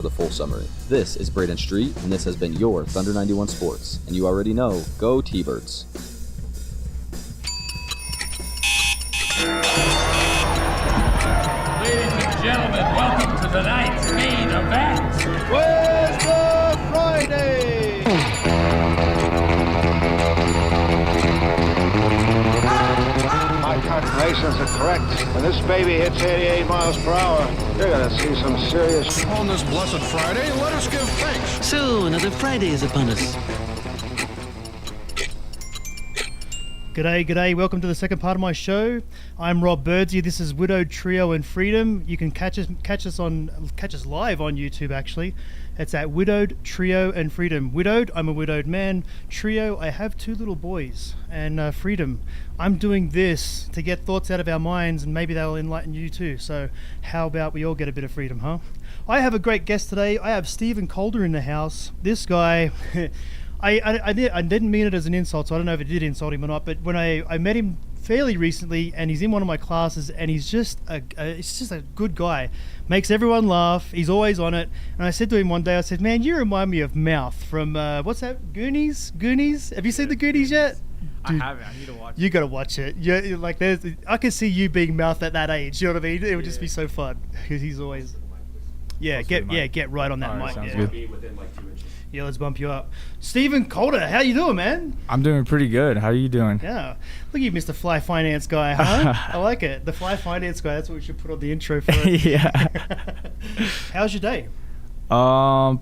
The full summary. This is Braden Street, and this has been your Thunder 91 Sports. And you already know, go T-Birds. Ladies and gentlemen, welcome to tonight's main event. Where's the Friday? My calculations are correct. When this baby hits 88 miles per hour, you're gonna see some serious... On this blessed Friday, let us give thanks. So, another Friday is upon us. G'day. Welcome to the second part of my show. I'm Rob Birdsey. This is Widowed Trio and Freedom. You can catch us live on YouTube. Actually, it's at Widowed Trio and Freedom. Widowed, I'm a widowed man. Trio, I have two little boys. And Freedom, I'm doing this to get thoughts out of our minds, and maybe they'll enlighten you too. So, how about we all get a bit of freedom, huh? I have a great guest today. I have Steven Calder in the house. This guy. I didn't mean it as an insult, so I don't know if it did insult him or not, but when I met him fairly recently, and he's in one of my classes, and he's just a good guy. Makes everyone laugh. He's always on it. And I said to him one day, I said, man, you remind me of Mouth from, what's that, Goonies? Have you seen the Goonies yet? Dude, I haven't. I need to watch it. You gotta watch it. Yeah, like I can see you being Mouth at that age. You know what I mean? It would just be so fun because he's always. Yeah, get right on that mic. Sounds Yeah. good. Yeah, let's bump you up. Steven Calder, how you doing, man? I'm doing pretty good. How are you doing? Yeah. Look at you, Mr. Fly Finance guy, huh? I like it. The Fly Finance guy, that's what we should put on the intro for it. Yeah. How's your day?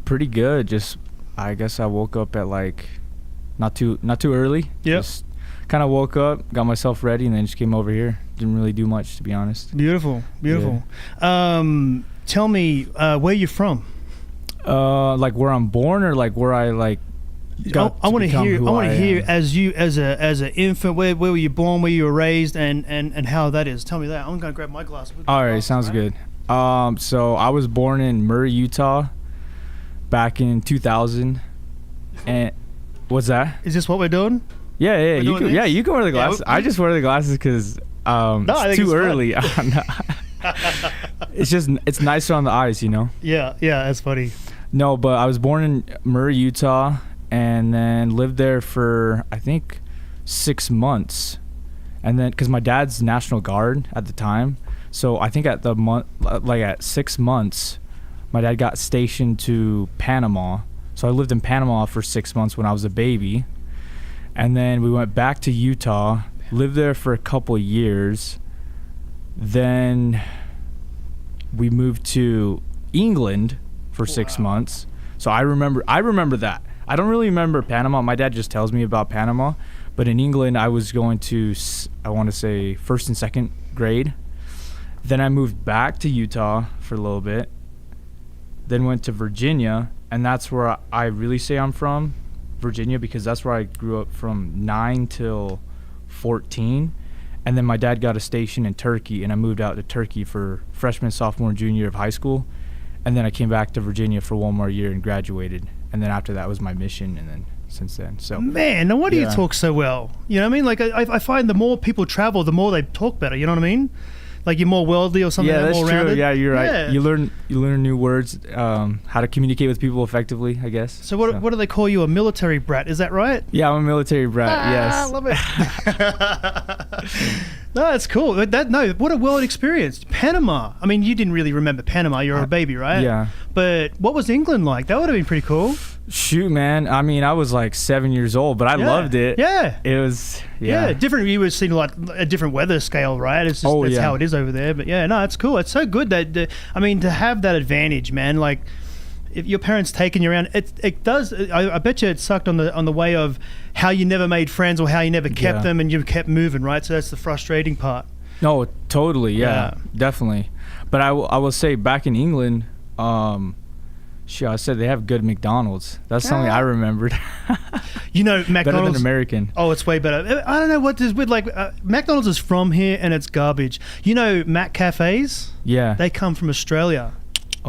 Pretty good. Just I guess I woke up at like not too early. Yep. Just kind of woke up, got myself ready, and then just came over here. Didn't really do much, to be honest. Beautiful. Tell me, where you from? Like where I'm born, or like where I like got I want to hear. I want to hear am. as you as an infant. Where were you born? Where you were raised, and how that is. Tell me that. I'm gonna grab my glass. All right, sounds good. So I was born in Murray, Utah, back in 2000. And what's that? Is this what we're doing? Yeah. You can wear the glasses. Yeah, I just wear the glasses because it's too early. It's nicer on the eyes, you know. Yeah, that's funny. No, but I was born in Murray, Utah, and then lived there for I think 6 months, and then because my dad's National Guard at the time, so I think at 6 months, my dad got stationed to Panama. So I lived in Panama for 6 months when I was a baby, and then we went back to Utah, lived there for a couple of years, then we moved to England for 6 months. So I remember that. I don't really remember Panama. My dad just tells me about Panama. But in England, I was going to, I want to say, first and second grade. Then I moved back to Utah for a little bit. Then went to Virginia. And that's where I really say I'm from, Virginia, because that's where I grew up from 9 till 14. And then my dad got a station in Turkey, and I moved out to Turkey for freshman, sophomore, and junior year of high school. And then I came back to Virginia for one more year and graduated. And then after that was my mission, and then since then. So man, no wonder you talk so well. You know what I mean? Like I find the more people travel, the more they talk better. You know what I mean? Like you're more worldly or something. Yeah, that's more true. rounded. Yeah, you're right. Yeah. You learn new words, how to communicate with people effectively, I guess. So what do they call you? A military brat? Is that right? Yeah, I'm a military brat. Yes. I love it. No, that's cool. What a world experience. Panama. I mean, you didn't really remember Panama. You're a baby, right? Yeah. But what was England like? That would have been pretty cool. Shoot, man. I mean, I was like 7 years old, but I loved it. Yeah. It was, different. You would see like a different weather scale, right? It's just, that's how it is over there. But yeah, no, it's cool. It's so good that, to have that advantage, man, like if your parents taking you around, it does. I bet you it sucked on the way of how you never made friends or how you never kept them and you kept moving, right? So that's the frustrating part. No, totally. Yeah. Definitely. But I will say back in England, I said they have good McDonald's. That's something I remembered. McDonald's better than American. Oh, it's way better. I don't know what is with McDonald's is from here and it's garbage. Mac Cafes? Yeah. They come from Australia.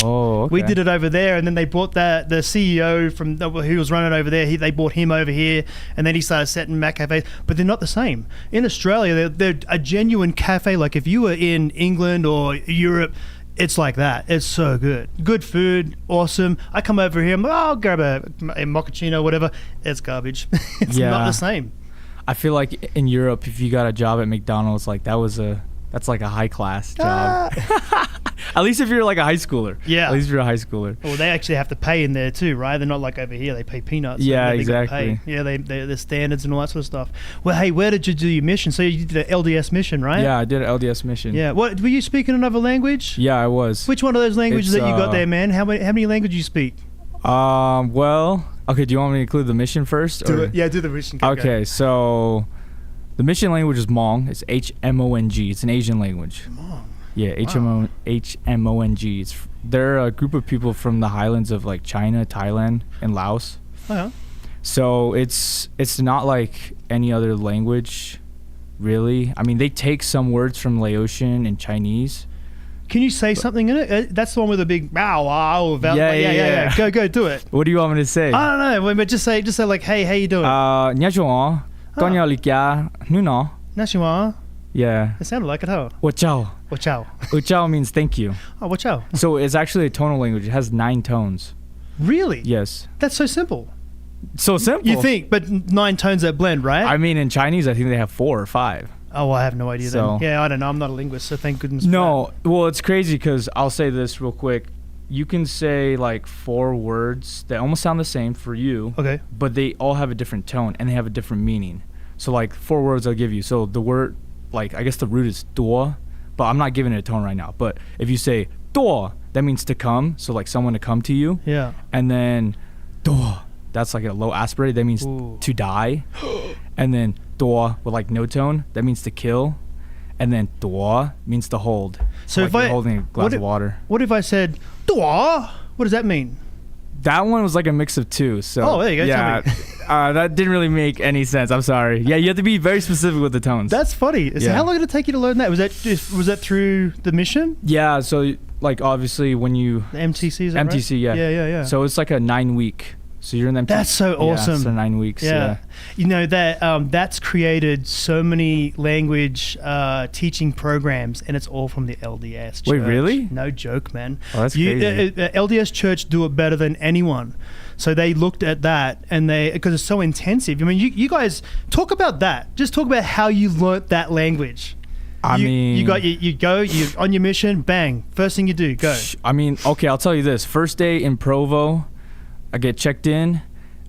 Oh, okay. We did it over there, and then they brought the CEO who was running over there. They brought him over here, and then he started setting Mac cafes. But they're not the same. In Australia, they're a genuine cafe. Like if you were in England or Europe, it's like that. It's so good. Good food, awesome. I come over here, I'm like, oh, I'll grab a mochaccino, whatever. It's garbage. It's not the same. I feel like in Europe, if you got a job at McDonald's, like that's like a high class job. At least if you're like a high schooler. Yeah. At least if you're a high schooler. Well, they actually have to pay in there too, right? They're not like over here. They pay peanuts. Yeah, they gotta exactly. pay. Yeah, the standards and all that sort of stuff. Well, hey, where did you do your mission? So you did an LDS mission, right? Yeah, I did an LDS mission. Yeah. What were you speaking another language? Yeah, I was. Which one of those languages It's, that you got there, man? How many languages you speak? Well, okay. Do you want me to include the mission first? Do or? it. Yeah, do the mission. Okay, so the mission language is Hmong. It's Hmong. It's an Asian language. Hmong. Yeah, Hmong. They're a group of people from the highlands of like China, Thailand, and Laos. Oh, yeah. So it's not like any other language, really. I mean, they take some words from Laotian and Chinese. Can you say something in it? That's the one with a big wow, wow. Yeah. Go, do it. What do you want me to say? I don't know. But just say like, hey, how you doing? Nha chuan, con nhau lịch ya, nu no. Nashua. Yeah. It sounded like it, huh? Wo chao. Wo chao. Wo chao means thank you. Oh, wo chao. So it's actually a tonal language. It has 9 tones. Really? Yes. That's so simple. So simple. You think, but 9 tones that blend, right? I mean, in Chinese, I think they have 4 or 5. Oh, well, I have no idea So- then. Yeah, I don't know. I'm not a linguist, so thank goodness for No, well, it's crazy because I'll say this real quick. You can say like 4 words that almost sound the same for you, that. Okay. but they all have a different tone and they have a different meaning. So like 4 words I'll give you. So the word, like I guess the root is duo, but I'm not giving it a tone right now. But if you say duo, that means to come. So like someone to come to you. Yeah. And then duo, that's like a low aspirated. That means Ooh. to die. And then duo with like no tone, that means to kill. And then duo means to hold. So like if you're I holding a glass what of if- water. What if I said "dua"? What does that mean? That one was like a mix of 2. So Oh, there you go, Yeah, tell that didn't really make any sense. I'm sorry. Yeah, you have to be very specific with the tones. That's funny. So Yeah. how long did it take you to learn that? Was that through the mission? Yeah. So like obviously when you The MTC, is that right? MTC, yeah. Yeah. So it's like a 9-week. So you're in the MTC. That's so awesome. Yeah, so 9 weeks. Yeah. You know that that's created so many language teaching programs, and it's all from the LDS church. Wait, really? No joke, man. Oh, that's crazy. LDS church do it better than anyone. So they looked at that, and because it's so intensive. I mean, you guys talk about that. Just talk about how you learnt that language. You got you're on your mission. Bang! First thing you do, go. I mean, okay, I'll tell you this. First day in Provo, I get checked in,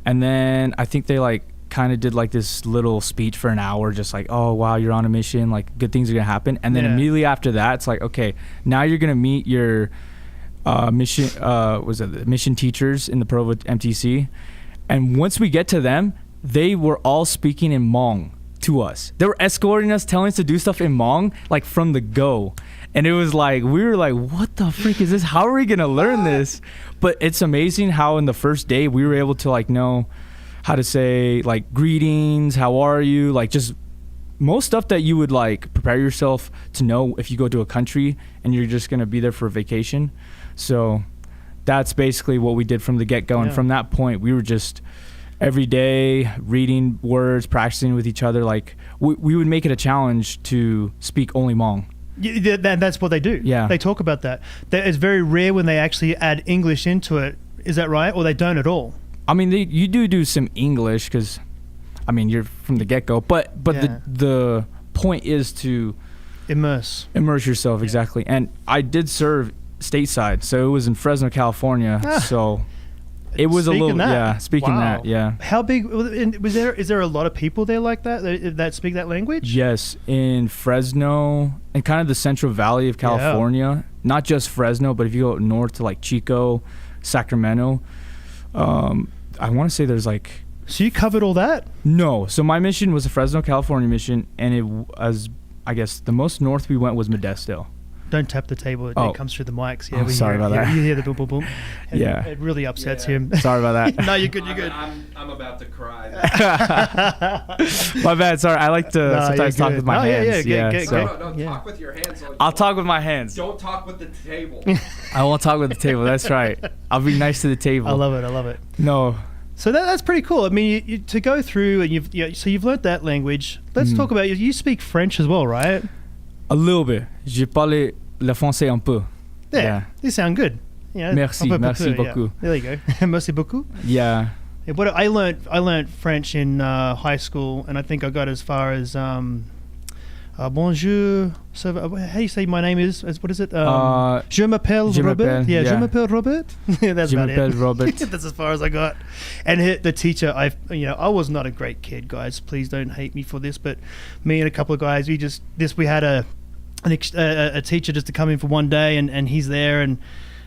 and then I think they like kind of did like this little speech for an hour, just like, oh wow, you're on a mission, like good things are gonna happen. And then Yeah. immediately after that, it's like, okay, now you're gonna meet your mission teachers in the Provo MTC, and once we get to them, they were all speaking in Hmong to us. They were escorting us, telling us to do stuff in Hmong, like from the go. And it was like, we were like, what the freak is this? How are we going to learn this? But it's amazing how in the first day we were able to like know how to say like greetings, how are you? Like just most stuff that you would like prepare yourself to know if you go to a country and you're just going to be there for a vacation. So that's basically what we did from the get-go. And Yeah. from that point, we were just every day reading words, practicing with each other. Like we would make it a challenge to speak only Hmong. Yeah, that's what they do. Yeah. They talk about that. It's very rare when they actually add English into it. Is that right? Or they don't at all? I mean, you do some English because, I mean, you're from the get-go. But Yeah. the point is to Immerse. immerse yourself, exactly. And I did serve stateside, so it was in Fresno, California. So it was a little, speaking Wow. that, yeah. How big is there a lot of people there like that speak that language? Yes, in Fresno and kind of the Central Valley of California, not just Fresno, but if you go north to like Chico, Sacramento, I want to say there's like So you covered all that? no. So my mission was a Fresno, California mission, and it was, I guess, the most north we went was Modesto. Don't tap the table. It comes through the mics. Yeah, Oh, we sorry hear, about that. You hear the boom, boom, boom. And Yeah. It really upsets him. Sorry about that. No, you're good. You're good. I'm about to cry. My bad. Sorry. I like to No, sometimes you're talk good. with my No, yeah, hands. yeah, get- so- No, Yeah. talk with your hands. I'll talk with my hands. Don't talk with the table. I won't talk with the table. That's right. I'll be nice to the table. I love it. I love it. No. So that's pretty cool. I mean, you, to go through and you've learnt that language. Let's talk about you speak French as well, right? A little bit. Je parle le français un peu. Yeah, they sound good. Yeah, Merci, merci beaucoup. There you go. Merci beaucoup. Yeah. Yeah, but I learned French in high school, and I think I got as far as bonjour. So how do you say my name is? What is it? Je m'appelle Robert. Yeah, je m'appelle Robert. That's Je about m'appelle it. Robert. That's as far as I got. And the teacher, I was not a great kid, guys. Please don't hate me for this, but me and a couple of guys, we had a teacher just to come in for one day, and he's there, and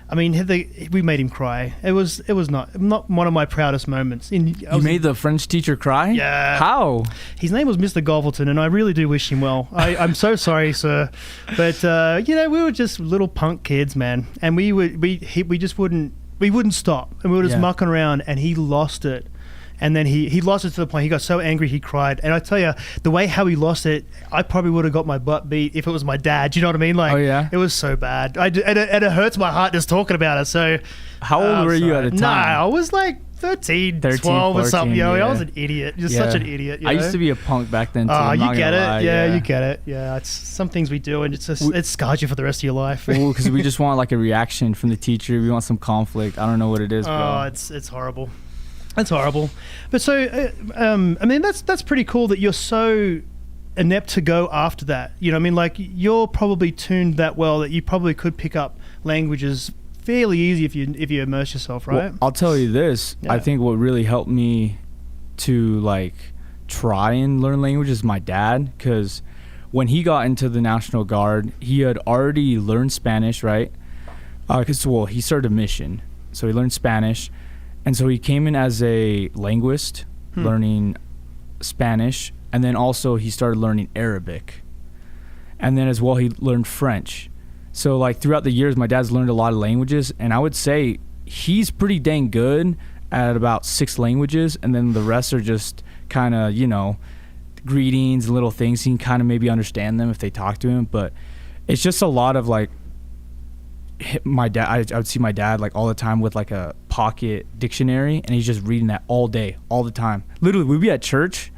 I mean, we made him cry. It was not one of my proudest moments. You made the French teacher cry? Yeah. How? His name was Mr. Govelton, and I really do wish him well. I'm so sorry, sir, but we were just little punk kids, man, and we just wouldn't stop, and we were just mucking around, and he lost it. And then he lost it to the point he got so angry he cried. And I tell you, the way how he lost it, I probably would have got my butt beat if it was my dad. Do you know what I mean? Like, it was so bad. And it hurts my heart just talking about it. So, how old were you at the time? Nah, I was like 13, 12 or something. Yeah. I was an idiot. Just such an idiot. I used to be a punk back then too. You get it. Yeah, you get it. Yeah, it's some things we do, and it scars you for the rest of your life. Because we just want like a reaction from the teacher. We want some conflict. I don't know what it is, bro. Oh, it's horrible. That's horrible. But so, I mean, that's pretty cool that you're so inept to go after that. You know what I mean? Like, you're probably tuned that well that you probably could pick up languages fairly easy if you immerse yourself, right? Well, I'll tell you this. I think what really helped me to, like, try and learn languages is my dad. Because when he got into the National Guard, he had already learned Spanish, right? He started a mission. So he learned Spanish. And so he came in as a linguist, learning Spanish, and then also he started learning Arabic. And then as well, he learned French. So like throughout the years, my dad's learned a lot of languages, and I would say he's pretty dang good at about 6 languages, and then the rest are just kind of, greetings and little things. He can kind of maybe understand them if they talk to him, but it's just a lot of like, my dad, I would see my dad like all the time with like a pocket dictionary, and he's just reading that all day, all the time. Literally, we'd be at church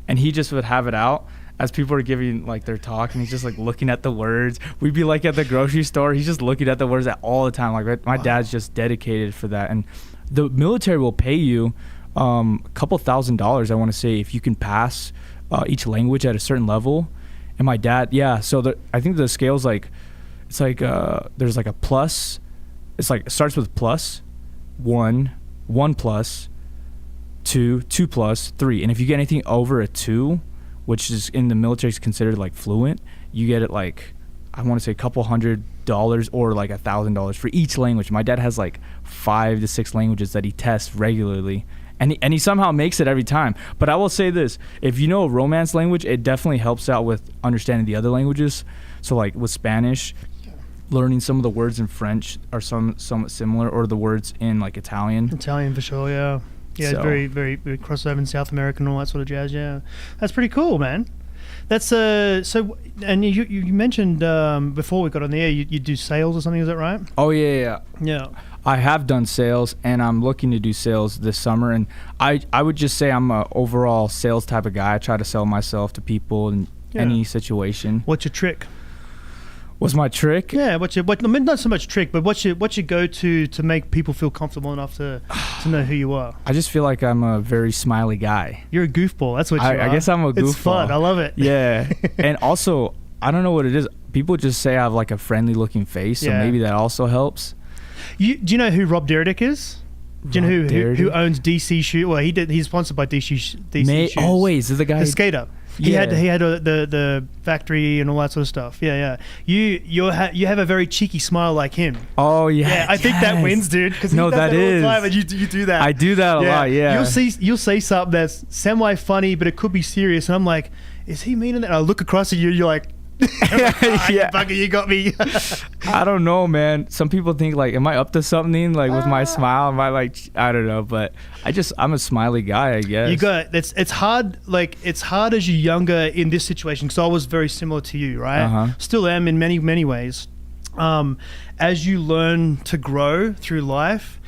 and he just would have it out as people are giving like their talk, and he's just like looking at the words. We'd be like at the grocery store, he's just looking at the words all the time. Like my dad's just dedicated for that. And the military will pay you a couple $1,000s, I want to say, if you can pass each language at a certain level. And my dad, so I think the scale's like, it's like there's like a plus. It's like it starts with plus, 1 plus, 2 plus, 3. And if you get anything over a 2, which is in the military is considered like fluent, you get it like, I want to say a couple $100 or like $1,000 for each language. My dad has like 5 to 6 languages that he tests regularly. And he somehow makes it every time. But I will say this, if you know a Romance language, it definitely helps out with understanding the other languages. So like with Spanish, learning some of the words in French are somewhat similar, or the words in like Italian. Italian for sure, yeah. Yeah, So- very, very, very crossover in South America and all that sort of jazz, yeah. That's pretty cool, man. That's so, and you mentioned before we got on the air, you do sales or something, is that right? Oh yeah. Yeah. I have done sales, and I'm looking to do sales this summer. And I would just say I'm a overall sales type of guy. I try to sell myself to people in any situation. What's your trick? What's my trick? Yeah, I mean, not so much trick, but what's your go-to to make people feel comfortable enough to know who you are? I just feel like I'm a very smiley guy. You're a goofball. That's what you are. I guess I'm a goofball. It's fun. I love it. Yeah. And also, I don't know what it is. People just say I have like a friendly-looking face, so maybe that also helps. Do you know who Rob Dyrdek is? Do you know who owns DC Shoes? Well, he's sponsored by DC Shoes. Oh wait, is this the guy? The skater. He had the factory and all that sort of stuff. Yeah. You have a very cheeky smile like him. Oh yeah. Yeah, I think that wins, dude. Because No, that all is. the time, and you do that. I do that a lot. Yeah. You'll say something that's semi funny, but it could be serious, and I'm like, is he meaning that? And I look across at you, you're like. Yeah. Bugger, you got me. I don't know, man. Some people think like, am I up to something? Like with my smile, am I like, I don't know, but I'm a smiley guy, I guess. You got it's hard. Like it's hard as you're younger in this situation, because I was very similar to you, right? Still am in many ways. As you learn to grow through life,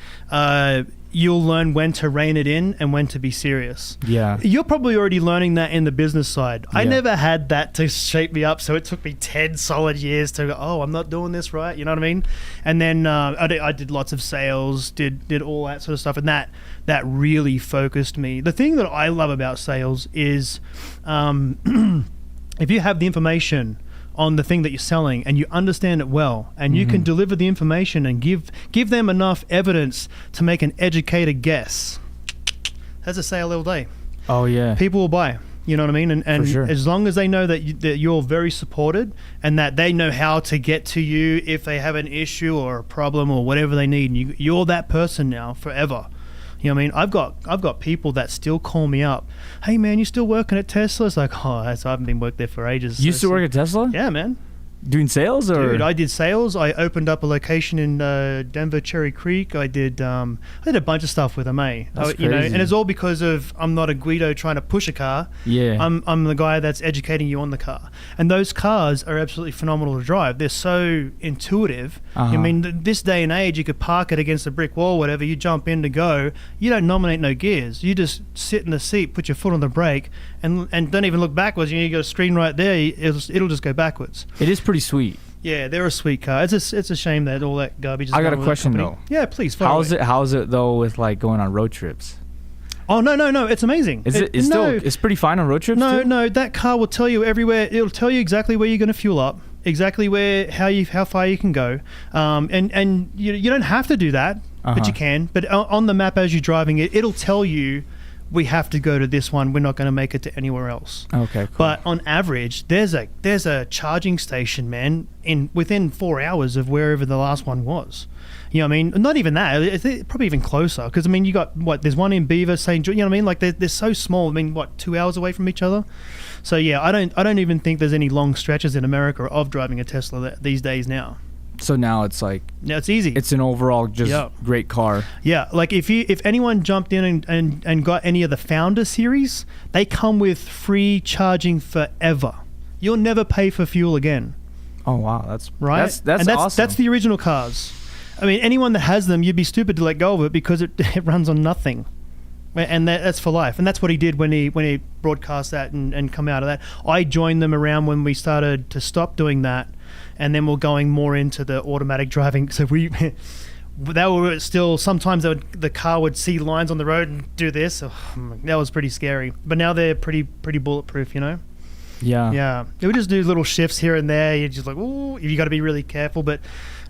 you'll learn when to rein it in and when to be serious. Yeah. You're probably already learning that in the business side. I Yeah. never had that to shape me up, so it took me 10 solid years to go, oh, I'm not doing this right, you know what I mean? And then I did lots of sales, did all that sort of stuff, and that really focused me. The thing that I love about sales is if you have the information on the thing that you're selling and you understand it well and you can deliver the information and give them enough evidence to make an educated guess, that's a sale all day. Oh yeah. People will buy, you know what I mean? And For sure. as long as they know that you're very supported and that they know how to get to you if they have an issue or a problem or whatever they need, and you're that person now forever. You know what I mean? I've got people that still call me up. Hey man, you still working at Tesla? It's like, oh, I haven't been working there for ages. You used to work at Tesla? Yeah, man. Doing sales or? Dude, I did sales. I opened up a location in Denver, Cherry Creek. I did a bunch of stuff with them, eh? That's You know, crazy. and it's all because of I'm not a Guido trying to push a car. Yeah. I'm the guy that's educating you on the car. And those cars are absolutely phenomenal to drive. They're so intuitive. I mean, this day and age, you could park it against a brick wall, whatever. You jump in to go. You don't nominate no gears. You just sit in the seat, put your foot on the brake, and don't even look backwards. You got a screen right there. It'll just go backwards. It is pretty sweet. Yeah, they're a sweet car. It's a shame that all that garbage is I got going a with question that though. company. Yeah, please. fire How's away. it though with like going on road trips? Oh no, it's amazing. It's pretty fine on road trips too? No, that car will tell you everywhere. It'll tell you exactly where you're going to fuel up, exactly how far you can go, and you don't have to do that, but you can. But on the map as you're driving it, it'll tell you we have to go to this one. We're not going to make it to anywhere else. Okay, cool. But on average, there's a charging station, man, within 4 hours of wherever the last one was. You know what I mean? Not even that. It's probably even closer. Because, I mean, you got, there's one in Beaver, St. George, you know what I mean? Like, they're so small. I mean, 2 hours away from each other? So, yeah, I don't even think there's any long stretches in America of driving a Tesla these days now. So now it's like... Now it's easy. It's an overall just great car. Yeah, like if anyone jumped in and got any of the Founder series, they come with free charging forever. You'll never pay for fuel again. Oh, wow. That's right. That's awesome. That's the original cars. I mean, anyone that has them, you'd be stupid to let go of it because it runs on nothing. And that's for life. And that's what he did when he broadcast that and come out of that. I joined them around when we started to stop doing that. And then we're going more into the automatic driving. So they were still, sometimes the car would see lines on the road and do this. Oh, that was pretty scary. But now they're pretty bulletproof, you know? Yeah. Yeah. They would just do little shifts here and there. You're just like, ooh, you got to be really careful. But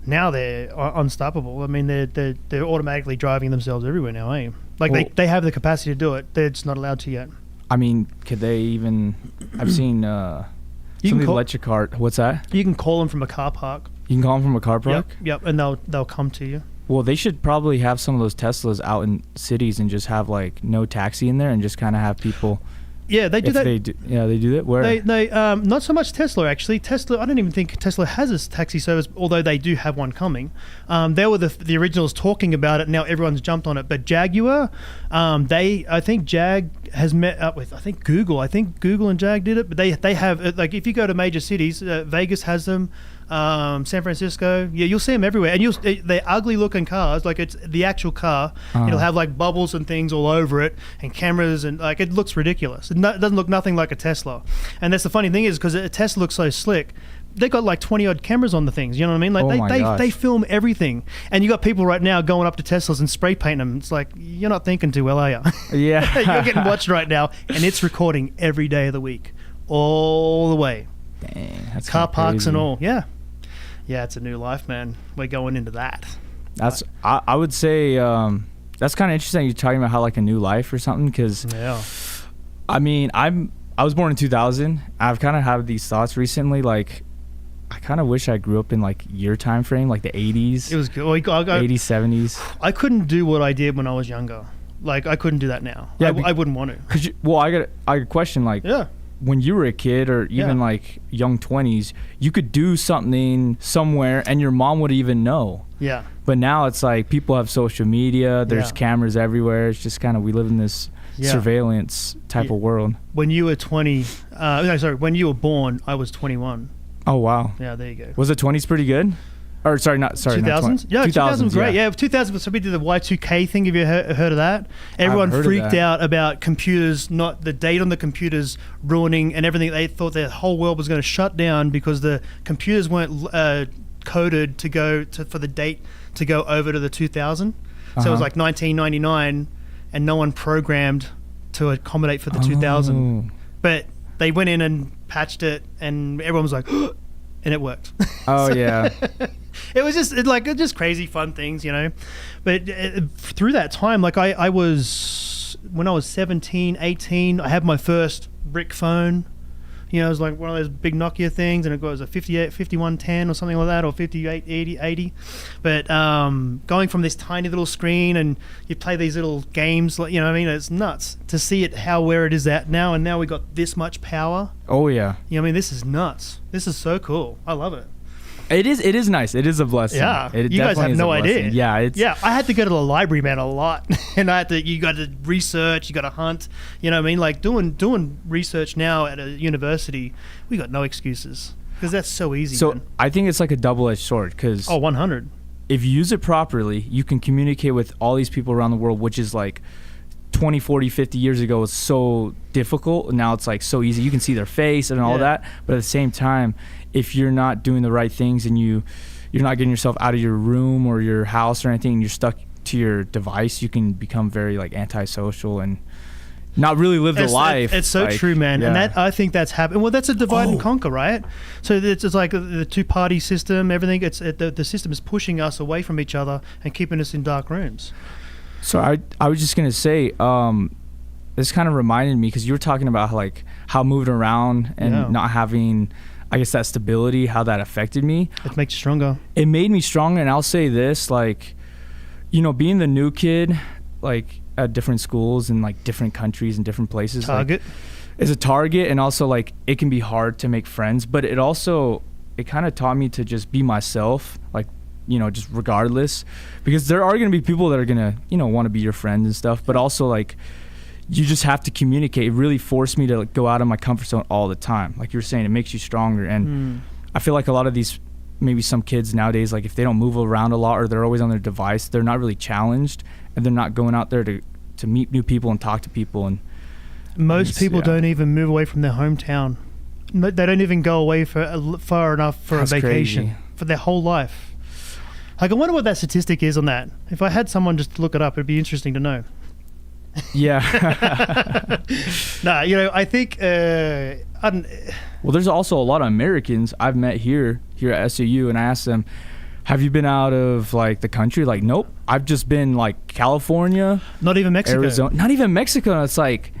now they're unstoppable. I mean, they're automatically driving themselves everywhere now, eh? Like they have the capacity to do it. They're just not allowed to yet. I mean, could they even... I've seen... You can call, electric car. What's that? You can call them from a car park. You can call them from a car park? Yep, and they'll come to you. Well, they should probably have some of those Teslas out in cities and just have like no taxi in there and just kind of have people. Yeah, they do that. They do that. Where? They not so much Tesla actually. Tesla, I don't even think Tesla has a taxi service, although they do have one coming. They were the originals talking about it. Now everyone's jumped on it. But Jaguar, I think Jag has met up with Google. I think Google and Jag did it. But they have, like, if you go to major cities, Vegas has them. San Francisco, you'll see them everywhere, and they're ugly looking cars. Like, it's the actual car. It'll have like bubbles and things all over it, and cameras, and like, it looks ridiculous. It doesn't look nothing like a Tesla. And that's the funny thing is, because a Tesla looks so slick, they got like 20 odd cameras on the things. You know what I mean? Like, they film everything, and you got people right now going up to Teslas and spray painting them. It's like, you're not thinking too well, are you? Yeah. You're getting watched right now, and it's recording every day of the week, all the way. Dang, that's car kinda parks crazy. and all. Yeah, it's a new life, man. We're going into that. I would say that's kind of interesting. You're talking about how like a new life or something, because I mean, I was born in 2000. I've kind of had these thoughts recently, like I kind of wish I grew up in like your time frame, like the 80s. It was good. 80s, 70s. I couldn't do what I did when I was younger. Like, I couldn't do that now. Yeah, I wouldn't want to. I got a question, like, when you were a kid or even like young 20s, you could do something somewhere and your mom would even know. Yeah. But now it's like people have social media, there's cameras everywhere. It's just kind of, we live in this surveillance type of world. When you were 20, when you were born, I was 21. Oh, wow. Yeah, there you go. Was the 20s pretty good? Or sorry, not 2000s? Yeah, 2000 was great. Yeah, 2000 was, so we did the Y2K thing. Have you heard of that? Everyone heard of freaked that. out about computers, not the date on the computers ruining and everything. They thought the whole world was going to shut down because the computers weren't coded to go for the date to go over to the 2000. So it was like 1999, and no one programmed to accommodate for the 2000. But they went in and patched it, and everyone was like, and it worked. Oh, yeah. It was just crazy fun things, you know. But through that time, like I was, when I was 17, 18, I had my first brick phone. You know, it was like one of those big Nokia things, and it was a 5110 or something like that, or 5880. But going from this tiny little screen, and you play these little games, like, you know what I mean? It's nuts to see it, where it is at now, and now we got this much power. Oh, yeah. You know what I mean? This is nuts. This is so cool. I love it. It is nice. It is a blessing. Yeah, It you guys definitely have is no a blessing. idea. Yeah, I had to go to the library, man, a lot, and you got to research, you got to hunt. You know what I mean? Like doing research now at a university, we got no excuses because that's so easy. So man. I think it's like a double-edged sword because 100. if you use it properly, you can communicate with all these people around the world, which is like 20, 40, 50 years ago was so difficult. Now it's like so easy. You can see their face and all that. But at the same time, if you're not doing the right things and you're not getting yourself out of your room or your house or anything, and you're stuck to your device, you can become very like antisocial and not really live the life. It's so like, true, man. yeah. And I think that's happened. Well, that's a divide and conquer, right? So it's like the two-party system, everything. The system is pushing us away from each other and keeping us in dark rooms. So I was just gonna say, this kind of reminded me because you were talking about how moving around and not having, I guess, that stability, how that affected me. It makes you stronger. It made me stronger, and I'll say this, like, you know, being the new kid, like at different schools and like different countries and different places, Target is a target, and also like it can be hard to make friends, but it kind of taught me to just be myself, like, you know, just regardless, because there are going to be people that are going to, you know, want to be your friends and stuff, but also like you just have to communicate. It really forced me to like, go out of my comfort zone all the time. Like you were saying, it makes you stronger. And I feel like a lot of these, maybe some kids nowadays, like if they don't move around a lot or they're always on their device, they're not really challenged, and they're not going out there to meet new people and talk to people. And most people don't even move away from their hometown. They don't even go away for far enough for a vacation. Crazy. For their whole life. Like, I wonder what that statistic is on that. If I had someone just to look it up, it'd be interesting to know. Yeah. Nah, you know, I think well, there's also a lot of Americans I've met here at SAU, and I asked them, have you been out of like the country? Like, nope, I've just been like California, not even Mexico, Arizona, not even Mexico. And it's like,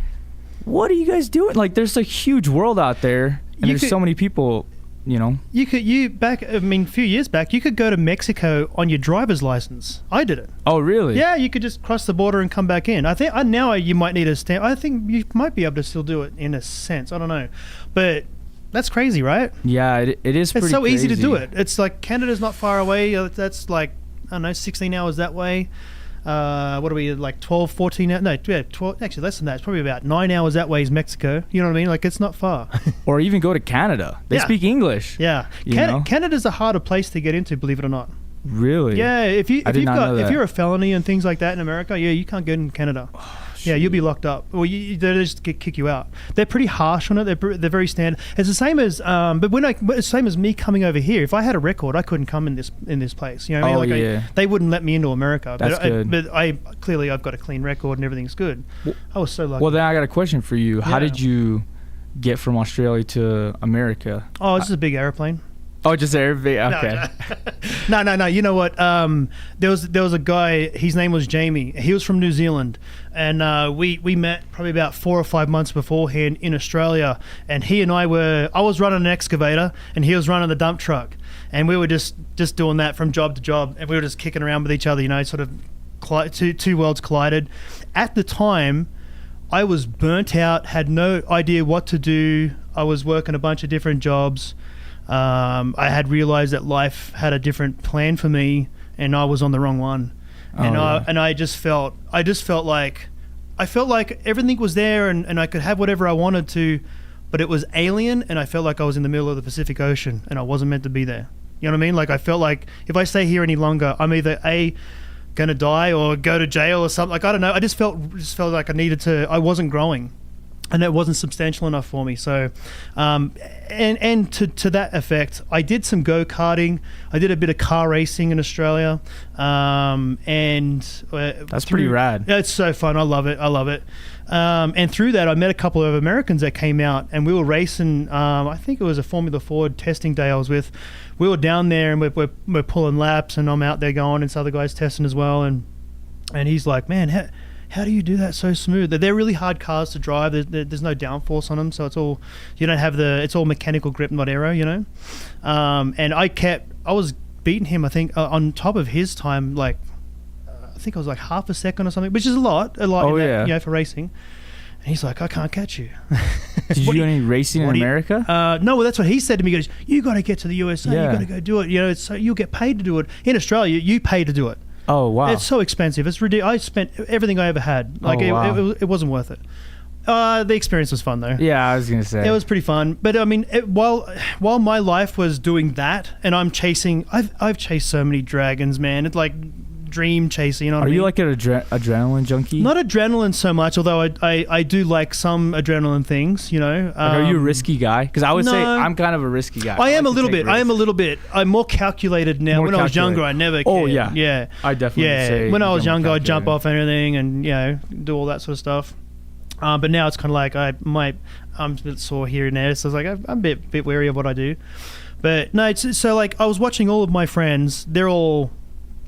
what are you guys doing? Like, there's a huge world out there, and there's so many people. You know, a few years back, you could go to Mexico on your driver's license. I did it. Oh, really? Yeah, you could just cross the border and come back in. I think now you might need a stamp. I think you might be able to still do it in a sense. I don't know, but that's crazy, right? Yeah, it is. Pretty It's so crazy. easy to do it. It's like Canada's not far away. That's like, I don't know, 16 hours that way. What are we, like 12, 14 hours? No, 12, actually less than that. It's probably about 9 hours that way is Mexico. You know what I mean? Like, it's not far. Or even go to Canada. They speak English. Yeah. Canada's a harder place to get into, believe it or not. Really? Yeah, if you're a felony and things like that in America, you can't get in Canada. Yeah, you'll be locked up. Well, they just kick you out. They're pretty harsh on it. They're very standard. It's the same as same as me coming over here. If I had a record, I couldn't come in this place. You know what I mean? They wouldn't let me into America. That's good. But I've got a clean record and everything's good. I was so lucky. Well, then I got a question for you. How did you get from Australia to America? Oh, this is a big airplane. Oh, just everything. Okay. No. You know what? There was a guy. His name was Jamie. He was from New Zealand, and we met probably about 4 or 5 months beforehand in Australia. And he and I was running an excavator, and he was running the dump truck, and we were just doing that from job to job, and we were just kicking around with each other. You know, sort of two worlds collided. At the time, I was burnt out, had no idea what to do. I was working a bunch of different jobs. I had realized that life had a different plan for me, and I was on the wrong one. I just felt like everything was there, and I could have whatever I wanted to, but it was alien, and I felt like I was in the middle of the Pacific Ocean, and I wasn't meant to be there. You know what I mean? Like I felt like if I stay here any longer, I'm either gonna die or go to jail or something. Like I don't know. I just felt like I wasn't growing. And it wasn't substantial enough for me. So, and to that effect, I did some go-karting. I did a bit of car racing in Australia. That's pretty rad. It's so fun. I love it. And through that, I met a couple of Americans that came out, and we were racing. I think it was a Formula Ford testing day I was with. We were down there, and we're pulling laps, and I'm out there going, and some other guys testing as well. And he's like, man, how do you do that so smooth? They're really hard cars to drive. There's no downforce on them, so it's all it's all mechanical grip, not aero, you know. And I was beating him, I think, on top of his time, like I think I was like half a second or something, which is a lot. Oh, yeah. You know, for racing. And he's like, I can't catch you. Did you do any racing in America? No, well, that's what he said to me. He goes, you got to get to the USA. Yeah. You got to go do it. You know, you'll get paid to do it. In Australia, you pay to do it. Oh, wow. It's so expensive. It's ridiculous. I spent everything I ever had. Like, it wasn't worth it. The experience was fun, though. Yeah, I was going to say. It was pretty fun. But, I mean, while my life was doing that, and I've chased so many dragons, man. It's like dream chasing, you know what I mean? Are you like an adrenaline junkie? Not adrenaline so much, although I do like some adrenaline things, you know. Like, are you a risky guy? Because I would say I'm kind of a risky guy. I am a little bit. I'm more calculated now. When I was younger, I never cared. Oh, yeah. Yeah. I definitely say. When I was younger, I'd jump off anything and, you know, do all that sort of stuff. But now it's kind of like I'm a bit sore here and there, so it's like I'm a bit wary of what I do. But no, so like I was watching all of my friends. They're all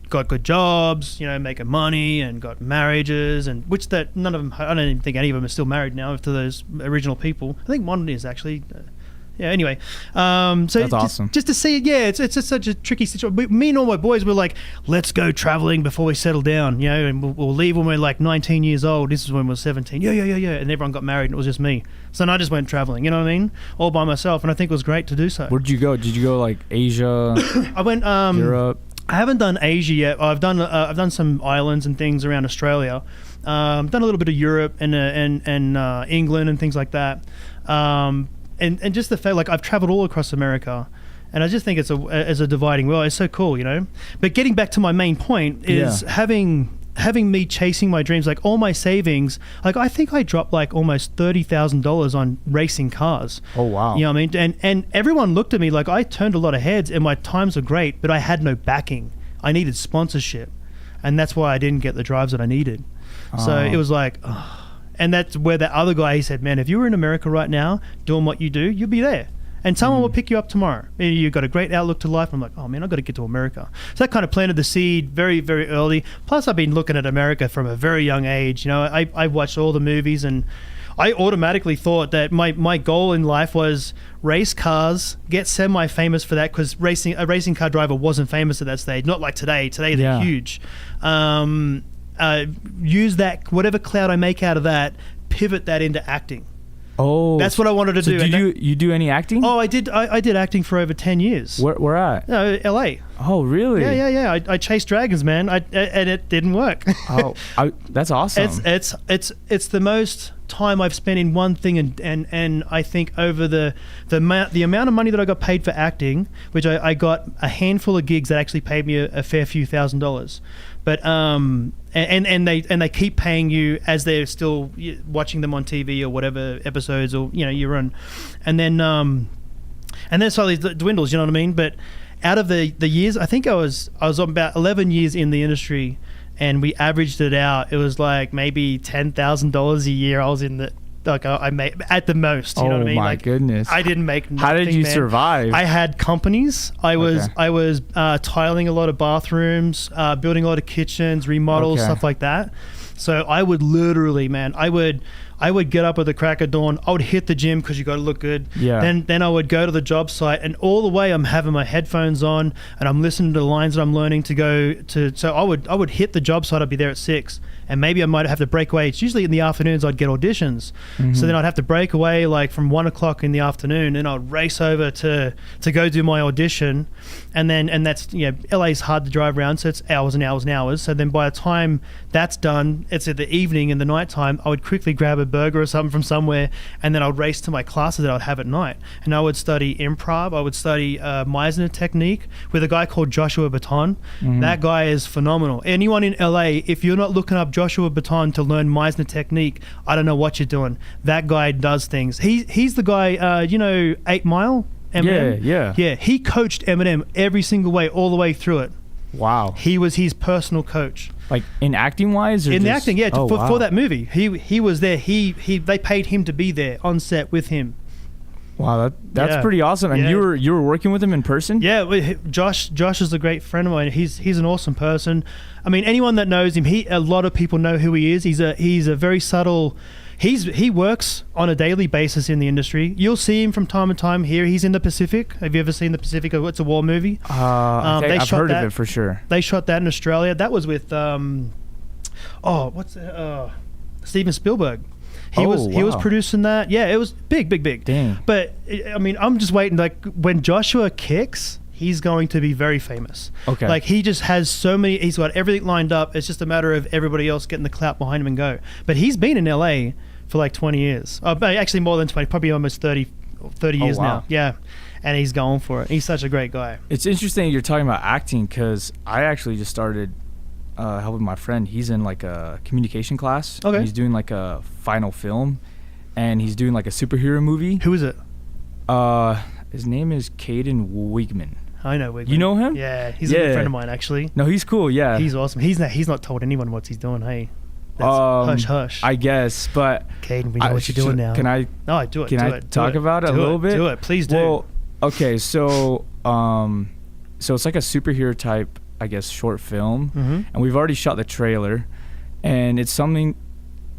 got good jobs, you know, making money, and got marriages, and which that none of them. I don't even think any of them are still married now to those original people. I think one is actually. Yeah. Anyway, so that's awesome. Just to see, yeah, it's just such a tricky situation. Me and all my boys were like, let's go traveling before we settle down, you know, and we'll leave when we're like 19 years old. This is when we're 17. Yeah. And everyone got married, and it was just me. So then I just went traveling. You know what I mean? All by myself, and I think it was great to do so. Where did you go? Did you go like Asia? I went Europe. I haven't done Asia yet. I've done some islands and things around Australia. Done a little bit of Europe and England and things like that. And just the fact, like, I've traveled all across America, and I just think it's a dividing world. It's so cool, you know. But getting back to my main point is having me chasing my dreams, like all my savings. Like I think I dropped like almost $30,000 on racing cars. Oh wow! You know what I mean? And everyone looked at me like I turned a lot of heads, and my times were great, but I had no backing. I needed sponsorship, and that's why I didn't get the drives that I needed. So it was like. Oh. And that's where that other guy, he said, man, if you were in America right now doing what you do, you'd be there. And someone will pick you up tomorrow. You've got a great outlook to life. I'm like, oh, man, I've got to get to America. So that kind of planted the seed very, very early. Plus, I've been looking at America from a very young age. You know, I watched all the movies, and I automatically thought that my goal in life was race cars, get semi-famous for that, because a racing car driver wasn't famous at that stage. Not like today. Today, they're huge. Use that, whatever clout I make out of that, pivot that into acting. Oh, that's what I wanted to do. Did you do any acting? Oh, I did. I did acting for over 10 years. Where at? LA. Oh, really? Yeah. I chased dragons, man. And it didn't work. That's awesome. It's the most time I've spent in one thing, and I think over the amount of money that I got paid for acting, which I got a handful of gigs that actually paid me a fair few $1,000s. But and they keep paying you as they're still watching them on TV or whatever episodes, or you know, you run, and then slowly it dwindles. You know what I mean? But out of the years, I think I was about 11 years in the industry, and we averaged it out. It was like maybe $10,000 a year. I was in the I made at the most. You know what I mean? Oh my goodness! I didn't make nothing. How did you survive? I had companies. I was tiling a lot of bathrooms, building a lot of kitchens, remodels, stuff like that. So I would literally, man, I would get up at the crack of dawn. I would hit the gym because you got to look good. Yeah. Then I would go to the job site, and all the way I'm having my headphones on and I'm listening to the lines that I'm learning to go to. So I would hit the job site. I'd be there at 6, and maybe I might have to break away. It's usually in the afternoons I'd get auditions. Mm-hmm. So then I'd have to break away like from 1 o'clock in the afternoon, and I'd race over to go do my audition. And that's, you know, LA's hard to drive around, so it's hours and hours and hours. So then by the time that's done, it's at the evening in the nighttime, I would quickly grab a burger or something from somewhere, and then I would race to my classes that I'd have at night. And I would study improv. I would study Meisner technique with a guy called Joshua Baton. That guy is phenomenal. Anyone in LA, if you're not looking up Joshua Baton to learn Meisner technique, I don't know what you're doing. That guy does things. He's the guy, 8 Mile? Eminem? Yeah, he coached Eminem every single way, all the way through it. Wow. He was his personal coach. Like in acting wise, or in the just, acting, yeah, oh, wow. for that movie, he was there. They paid him to be there on set with him. Wow, that's pretty awesome. And Yeah. you were working with him in person? Yeah, Josh is a great friend of mine. He's an awesome person. I mean, anyone that knows him, a lot of people know who he is. He's a very subtle. He works on a daily basis in the industry. You'll see him from time to time here. He's in the Pacific. Have you ever seen the Pacific? It's a war movie. I've heard of it for sure. They shot that in Australia. That was with Steven Spielberg. He was producing that. Yeah, it was big. Dang. But I mean, I'm just waiting. Like when Joshua kicks, he's going to be very famous. Okay. Like he just has so many. He's got everything lined up. It's just a matter of everybody else getting the clout behind him and go. But he's been in LA for like 20 years. Actually, more than 20. Probably almost 30 years now. Yeah. And he's going for it. He's such a great guy. It's interesting you're talking about acting because I actually just started helping my friend. He's in like a communication class. Okay. He's doing like a final film, and he's doing like a superhero movie. Who is it? His name is Caden Wigman. I know Wigman. You know him? Yeah, he's a good friend of mine actually. No, he's cool. Yeah, he's awesome. He's not told anyone what he's doing. Hey, that's hush. I guess, but Caden, we know what you're doing now. Can I? No, do it. Can I talk about it a little bit? Do it, please do. Well, okay, so it's like a superhero type, I guess, short film, and we've already shot the trailer, and it's something.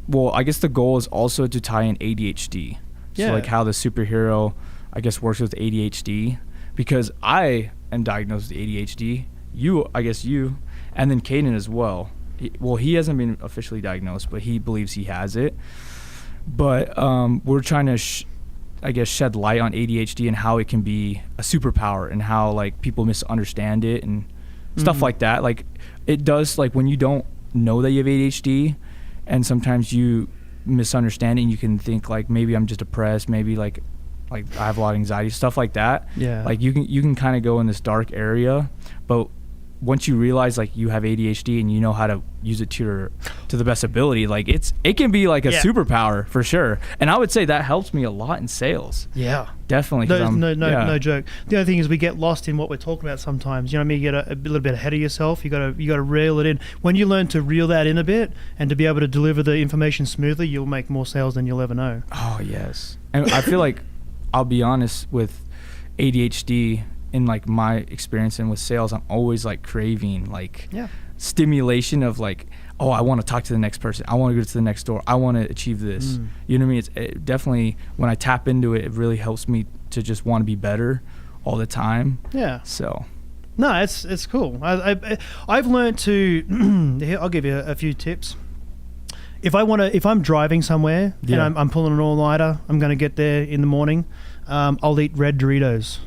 Well, I guess the goal is also to tie in ADHD. So like how the superhero, I guess, works with ADHD, because I am diagnosed with ADHD. You, and then Caden as well. He hasn't been officially diagnosed, but he believes he has it. But we're trying to, shed light on ADHD and how it can be a superpower and how like people misunderstand it and stuff like that. Like it does, like when you don't know that you have ADHD, and sometimes you misunderstand it, and you can think like maybe I'm just depressed, maybe like I have a lot of anxiety, stuff like that. Yeah. Like you can kind of go in this dark area, but once you realize like you have ADHD and you know how to use it to the best ability, like it can be like a superpower for sure. And I would say that helps me a lot in sales. Yeah, definitely. No joke. The other thing is we get lost in what we're talking about sometimes. You know what I mean? You get a little bit ahead of yourself. You got to reel it in. When you learn to reel that in a bit and to be able to deliver the information smoothly, you'll make more sales than you'll ever know. Oh yes. And I feel like I'll be honest with ADHD. In like my experience and with sales, I'm always like craving like stimulation of like, oh, I want to talk to the next person, I want to go to the next door, I want to achieve this. You know what I mean? It definitely, when I tap into it, it really helps me to just want to be better all the time. Yeah. So no, it's cool. I've learned to I'll give you a few tips. If I'm driving somewhere and I'm pulling an all-nighter, I'm going to get there in the morning, I'll eat red Doritos.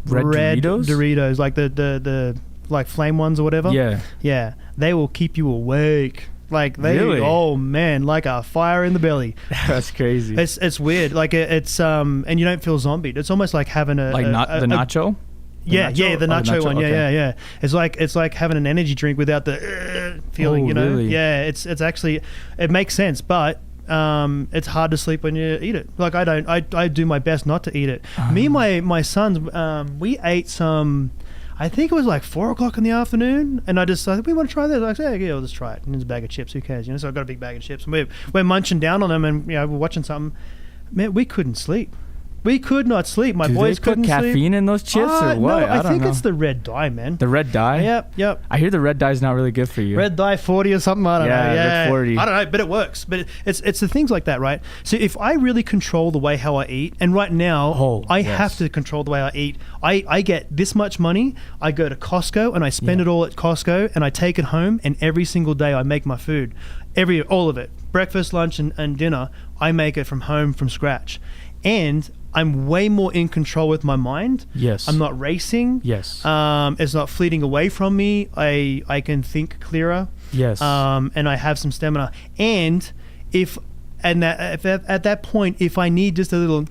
Red Doritos, like the like flame ones or whatever. Yeah, they will keep you awake. Like oh man, like a fire in the belly. That's crazy. It's weird. Like it's and you don't feel zombied. It's almost like having the nacho. The nacho one. Okay. Yeah. It's like having an energy drink without the feeling. You know. Really? Yeah. It's actually, it makes sense, but. It's hard to sleep when you eat it. Like I do my best not to eat it. Me and my sons, we ate some, I think it was like 4:00 in the afternoon, and I decided we want to try this. I said, yeah, let's try it. And there's a bag of chips. Who cares? You know. So I got a big bag of chips, and we're munching down on them, and we're watching something. Man, we couldn't sleep. We could not sleep. My boys couldn't sleep. Do they put caffeine in those chips or what? No, I think it's the red dye, man. The red dye? Yep. I hear the red dye is not really good for you. Red dye 40 or something. I don't know. Yeah, red 40. I don't know, but it works. But it's the things like that, right? So if I really control the way how I eat, and right now I have to control the way I eat. I get this much money. I go to Costco and I spend it all at Costco, and I take it home, and every single day I make my food. All of it. Breakfast, lunch, and dinner. I make it from home from scratch. And I'm way more in control with my mind. Yes. I'm not racing. Yes. It's not fleeting away from me. I can think clearer. Yes. And I have some stamina. And if at that point, if I need just a little,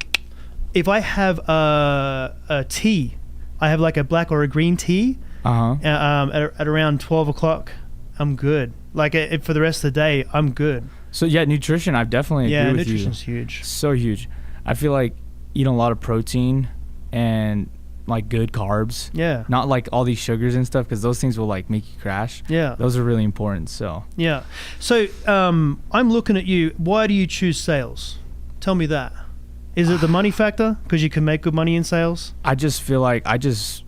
if I have a tea, I have like a black or a green tea. At around 12 o'clock, I'm good. Like for the rest of the day, I'm good. So yeah, nutrition, I definitely agree with you. Yeah, nutrition's huge. So huge. I feel like eating a lot of protein and like good carbs. Yeah. Not like all these sugars and stuff, because those things will like make you crash. Yeah. Those are really important. So. Yeah. So I'm looking at you. Why do you choose sales? Tell me that. Is it the money factor? Because you can make good money in sales? I just feel like I just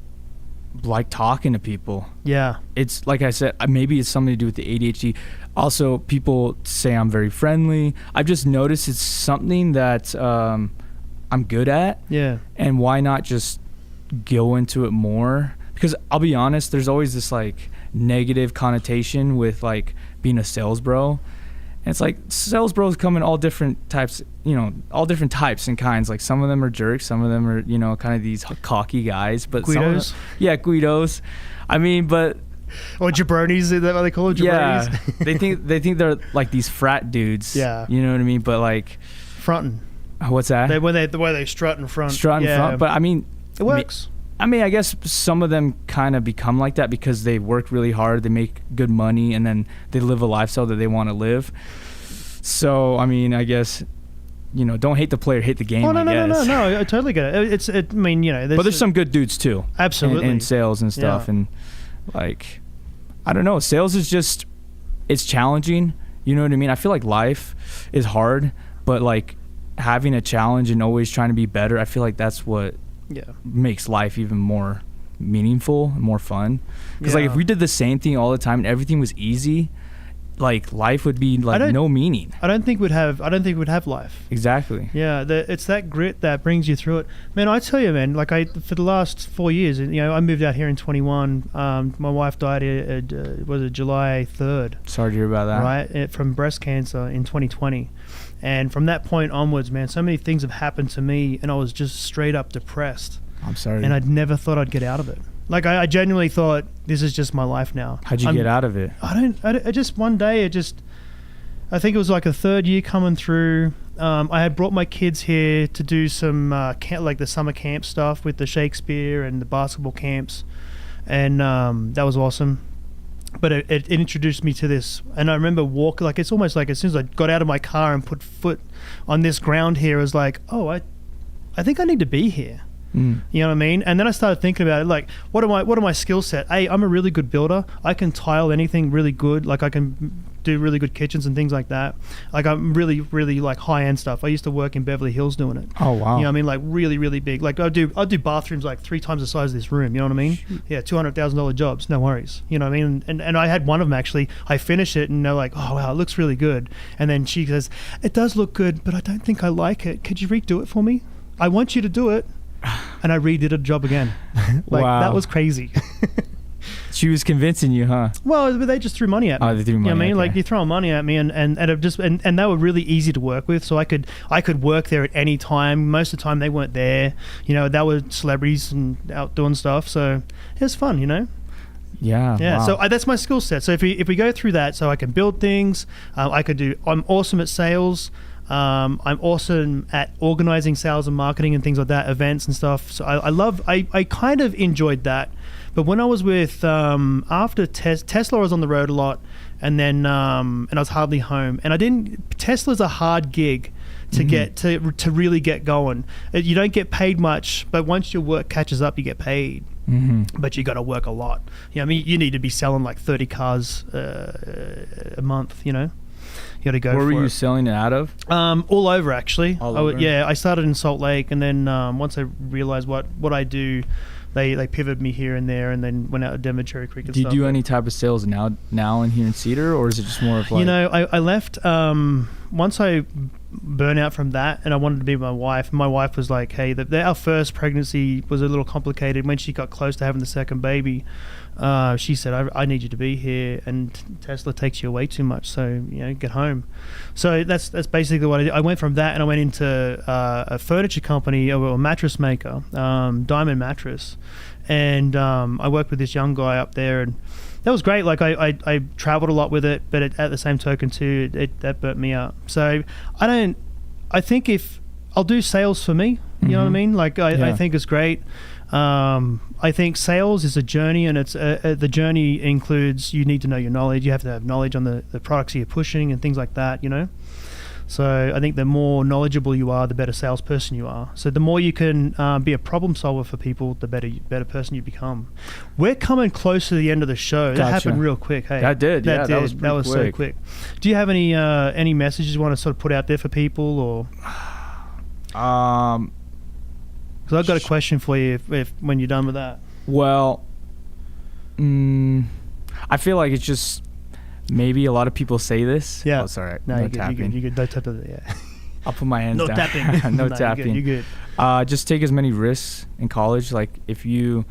like talking to people. Yeah. It's like I said, maybe it's something to do with the ADHD. Also, people say I'm very friendly. I've just noticed it's something that I'm good at. Yeah. And why not just go into it more? Because I'll be honest, there's always this like negative connotation with like being a sales bro. And it's like sales bros come in all different types, all different types and kinds. Like some of them are jerks, some of them are, kind of these cocky guides. But Guidos? Guidos. I mean, but or jabronis, is that what they call it? Jabronis? Yeah, they think they're like these frat dudes. Yeah, you know what I mean. But like fronting. What's that? The way they strut in front. Strut in front. But I mean, it works. I guess some of them kind of become like that because they work really hard, they make good money, and then they live a lifestyle that they want to live. So, I mean, I guess, don't hate the player, hate the game. Oh, no, I totally get it. But there's some good dudes too. Absolutely. In sales and stuff. Yeah. And like, I don't know, sales is just, it's challenging. You know what I mean? I feel like life is hard, but like having a challenge and always trying to be better, I feel like that's what makes life even more meaningful and more fun. Because like if we did the same thing all the time and everything was easy, like life would be like no meaning. I don't think we'd have life. Exactly. Yeah, it's that grit that brings you through it. Man, I tell you, man, like for the last 4 years, I moved out here in 21. My wife died was it July 3rd? Sorry to hear about that. Right, from breast cancer in 2020. And from that point onwards, man, so many things have happened to me, and I was just straight up depressed. I'm sorry. And I'd never thought I'd get out of it. Like, I genuinely thought, this is just my life now. How'd you get out of it? I just, one day, I think it was like the third year coming through. I had brought my kids here to do some, like the summer camp stuff with the Shakespeare and the basketball camps. And that was awesome. But it introduced me to this, and I remember walking, like it's almost like as soon as I got out of my car and put foot on this ground here, it was like, oh, I think I need to be here. You know what I mean? And then I started thinking about it, like, what are my skill set? Hey, I'm a really good builder. I can tile anything really good. Like I can do really good kitchens and things like that. Like I'm really, really like high end stuff. I used to work in Beverly Hills doing it. Oh wow. You know what I mean? Like really, really big. Like I'll do bathrooms like 3 times the size of this room. You know what I mean? Yeah, $200,000 jobs. No worries. You know what I mean? And I had one of them actually. I finished it and they're like, oh wow, it looks really good. And then she says, it does look good, but I don't think I like it. Could you redo it for me? I want you to do it. And I redid a job again. Like wow. That was crazy. She was convincing you, huh? Well, they just threw money at me. Oh, they threw money. You know what I mean? Okay. Like you throw money at me, and it just and they were really easy to work with. So I could work there at any time. Most of the time they weren't there. They were celebrities and out doing stuff. So it was fun, Yeah. Wow. So that's my skill set. So if we go through that, so I can build things. I'm awesome at sales. I'm awesome at organizing sales and marketing and things like that, events and stuff. So I kind of enjoyed that. But when I was with, after Tesla, I was on the road a lot, and then, and I was hardly home. And Tesla's a hard gig to get, to really get going. You don't get paid much, but once your work catches up, you get paid. But you got to work a lot. I mean, you need to be selling like 30 cars a month, You got to go for it. Where were you selling it out of? All over, actually. All over? Yeah, I started in Salt Lake, and then once I realized what I do, they pivoted me here and there, and then went out to Denver, Cherry Creek and stuff. Do you do any type of sales now in here in Cedar, or is it just more of like... I left once I burn out from that, and I wanted to be with my wife. My wife was like, hey, our first pregnancy was a little complicated. When she got close to having the second baby, she said, I need you to be here, and Tesla takes you away too much, so get home. So that's basically what I did. I went from that, and I went into a furniture company, or a mattress maker, Diamond Mattress, and I worked with this young guy up there, and that was great. Like I traveled a lot with it, but at the same token too, that burnt me out. So I think if I'll do sales for me, you know what I mean? Like I think it's great. I think sales is a journey, and it's the journey includes you need to know your knowledge. You have to have knowledge on the products you're pushing and things like that, you know. So I think the more knowledgeable you are, the better salesperson you are. So the more you can be a problem solver for people, the better person you become. We're coming close to the end of the show. That happened real quick. Hey, that did. That was so quick. Do you have any messages you want to sort of put out there for people, or? Because I've got a question for you if when you're done with that. Well, I feel like it's just. Maybe a lot of people say this. Yeah. Oh, sorry. No, no tapping. You good. Don't tap it. Yeah. I'll put my hands down. No tapping. No tapping. You're good. Just take as many risks in college. Like if you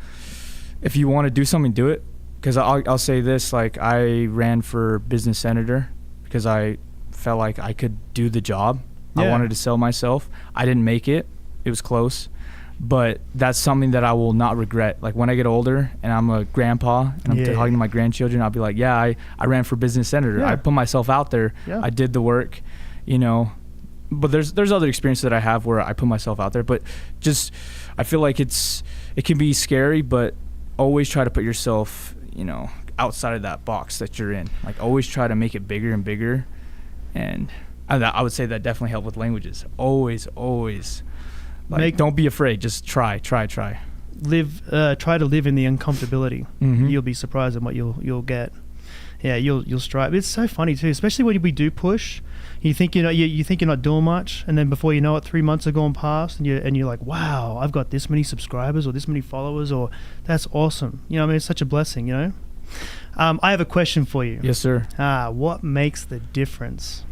want to do something, do it. Because I'll say this. Like I ran for business senator because I felt like I could do the job. I wanted to sell myself. I didn't make it. It was close. But that's something that I will not regret. Like when I get older and I'm a grandpa and I'm talking to my grandchildren, I'll be like, I ran for business senator. I put myself out there. I did the work, you know. But there's other experiences that I have where I put myself out there. But just I feel like it can be scary, but always try to put yourself, you know, outside of that box that you're in. Like always try to make it bigger and bigger. And I would say that definitely helped with languages. Always. Like, don't be afraid. Just try. Try to live in the uncomfortability. Mm-hmm. You'll be surprised at what you'll get. Yeah, you'll strive. It's so funny too, especially when we do push. You think you think you're not doing much, and then before you know it, 3 months have gone past, and you're like, wow, I've got this many subscribers or this many followers, or that's awesome. You know, I mean, it's such a blessing. You know. I have a question for you. Yes, sir. What makes the difference?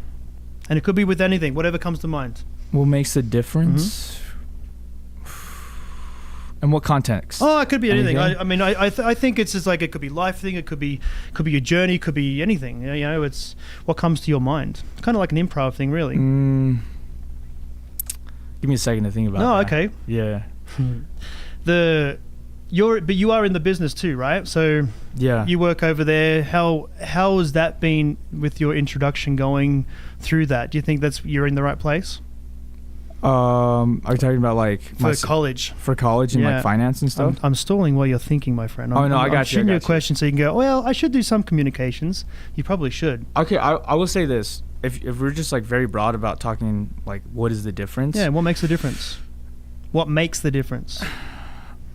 And it could be with anything, whatever comes to mind. What makes the difference? Mm-hmm. In what context? Oh, it could be anything. I think it's just like it could be life thing. It could be a journey. Could be anything. You know, it's what comes to your mind. Kind of like an improv thing, really. Give me a second to think about. Oh, that. Okay. Yeah. But you are in the business too, right? So yeah, you work over there. How has that been with your introduction going through that? Do you think you're in the right place? Are you talking about like for college? For college and like finance and stuff? I'm stalling while you're thinking, my friend. I got you. I'm shooting you a question so you can go, well, I should do some communications. You probably should. Okay, I will say this. If we're just like very broad about talking like what is the difference? Yeah, what makes the difference? What makes the difference?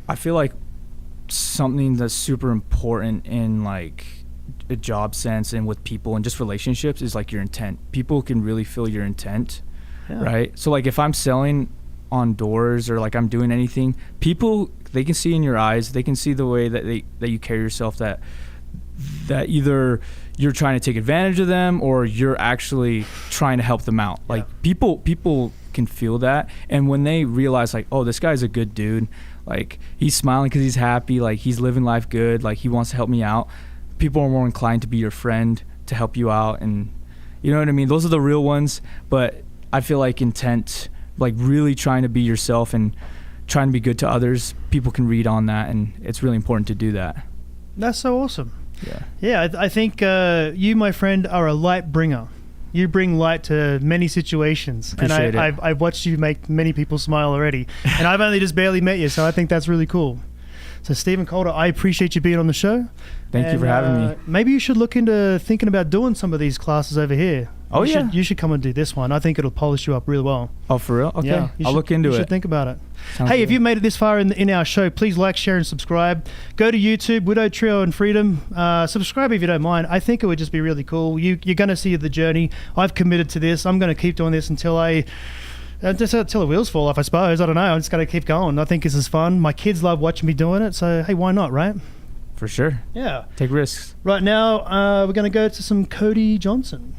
I feel like something that's super important in like a job sense and with people and just relationships is like your intent. People can really feel your intent. Yeah. Right. So like if I'm selling on doors or like I'm doing anything, people, they can see in your eyes, they can see the way that you carry yourself, that either you're trying to take advantage of them or you're actually trying to help them out. Like people can feel that. And when they realize like, oh, this guy's a good dude, like he's smiling because he's happy, like he's living life good, like he wants to help me out, people are more inclined to be your friend, to help you out. And you know what I mean? Those are the real ones. But I feel like intent, like really trying to be yourself and trying to be good to others, people can read on that, and it's really important to do that. That's so awesome. Yeah, I think you, my friend, are a light bringer. You bring light to many situations. Appreciate and I've watched you make many people smile already, and I've only just barely met you, so I think that's really cool. So Steven Calder, I appreciate you being on the show. Thank you for having me. Maybe you should look into thinking about doing some of these classes over here. Oh, you should come and do this one. I think it'll polish you up really well. Oh, for real? Okay. Yeah, I'll look into it. You should think about it. Sounds hey, good. if you've made it this far in our show, please like, share, and subscribe. Go to YouTube, Widow Trio and Freedom. Subscribe if you don't mind. I think it would just be really cool. You're going to see the journey. I've committed to this. I'm going to keep doing this until the wheels fall off, I suppose. I don't know. I'm just going to keep going. I think this is fun. My kids love watching me doing it. So, hey, why not, right? For sure. Yeah. Take risks. Right now, we're going to go to some Cody Johnson.